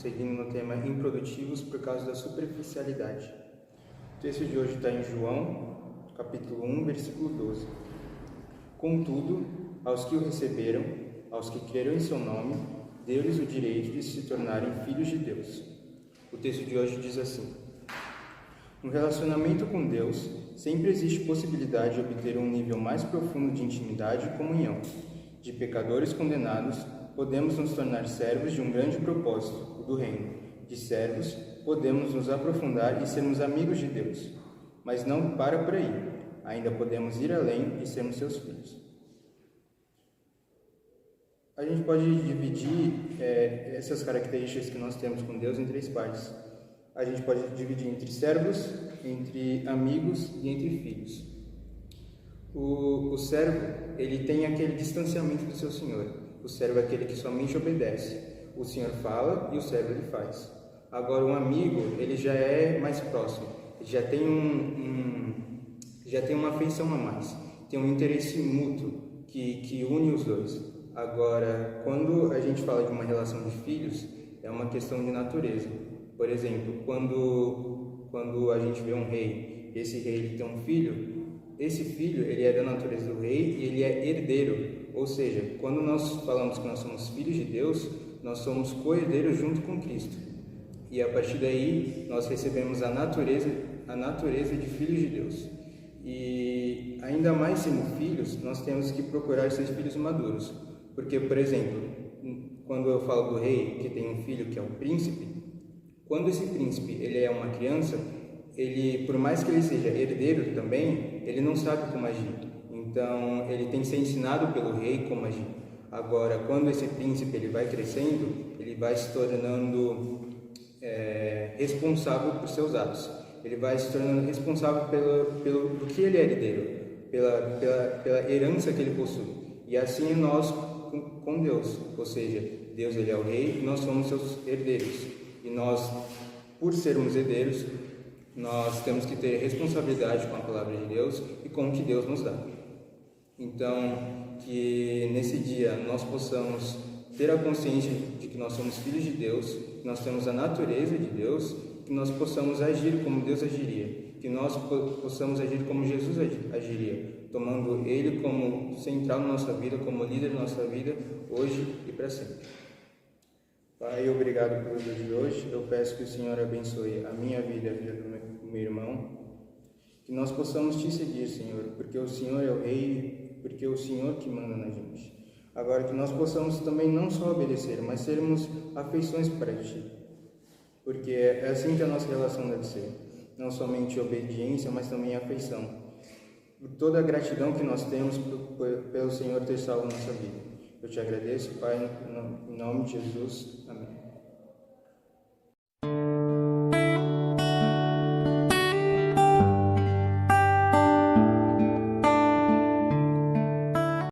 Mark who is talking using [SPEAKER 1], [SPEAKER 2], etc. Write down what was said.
[SPEAKER 1] seguindo no tema improdutivos por causa da superficialidade. O texto de hoje está em João, capítulo 1, versículo 12. Contudo, aos que o receberam, aos que creram em seu nome, deu-lhes o direito de se tornarem filhos de Deus. O texto de hoje diz assim: no relacionamento com Deus, sempre existe possibilidade de obter um nível mais profundo de intimidade e comunhão. De pecadores condenados, podemos nos tornar servos de um grande propósito, o do reino. De servos, podemos nos aprofundar e sermos amigos de Deus. Mas não para por aí. Ainda podemos ir além e sermos seus filhos. A gente pode dividir essas características que nós temos com Deus em três partes. A gente pode dividir entre servos, entre amigos e entre filhos. O servo, ele tem aquele distanciamento do seu senhor. O servo é aquele que somente obedece. O senhor fala e o servo ele faz. Agora, um amigo, ele já é mais próximo. Ele já tem já tem uma afeição a mais. Tem um interesse mútuo que une os dois. Agora, quando a gente fala de uma relação de filhos, é uma questão de natureza. Por exemplo, quando a gente vê um rei, esse rei ele tem um filho, esse filho ele é da natureza do rei e ele é herdeiro. Ou seja, quando nós falamos que nós somos filhos de Deus, nós somos co-herdeiros junto com Cristo. E a partir daí, nós recebemos a natureza de filhos de Deus. E ainda mais sendo filhos, nós temos que procurar ser filhos maduros. Porque, por exemplo, quando eu falo do rei que tem um filho que é um príncipe, quando esse príncipe ele é uma criança, ele, por mais que ele seja herdeiro também, ele não sabe como agir. Então, ele tem que ser ensinado pelo rei como agir. Agora, quando esse príncipe ele vai crescendo, ele vai se tornando responsável por seus atos. Ele vai se tornando responsável pelo que ele é herdeiro, pela herança que ele possui. E assim é nós com Deus. Ou seja, Deus ele é o rei e nós somos seus herdeiros. E nós, por sermos herdeiros, nós temos que ter responsabilidade com a palavra de Deus e com o que Deus nos dá. Então, que nesse dia nós possamos ter a consciência de que nós somos filhos de Deus, que nós temos a natureza de Deus, que nós possamos agir como Deus agiria, que nós possamos agir como Jesus agiria, tomando Ele como central na nossa vida, como líder da nossa vida, hoje e para sempre. Pai, obrigado pelo dia de hoje. Eu peço que o Senhor abençoe a minha vida e a vida do meu irmão. Que nós possamos te seguir, Senhor, porque o Senhor é o Rei, porque é o Senhor que manda na gente. Agora que nós possamos também não só obedecer, mas termos afeições para Ti. Porque é assim que a nossa relação deve ser. Não somente obediência, mas também afeição. Por toda a gratidão que nós temos pelo Senhor ter salvo a nossa vida. Eu te agradeço, Pai, em nome de Jesus.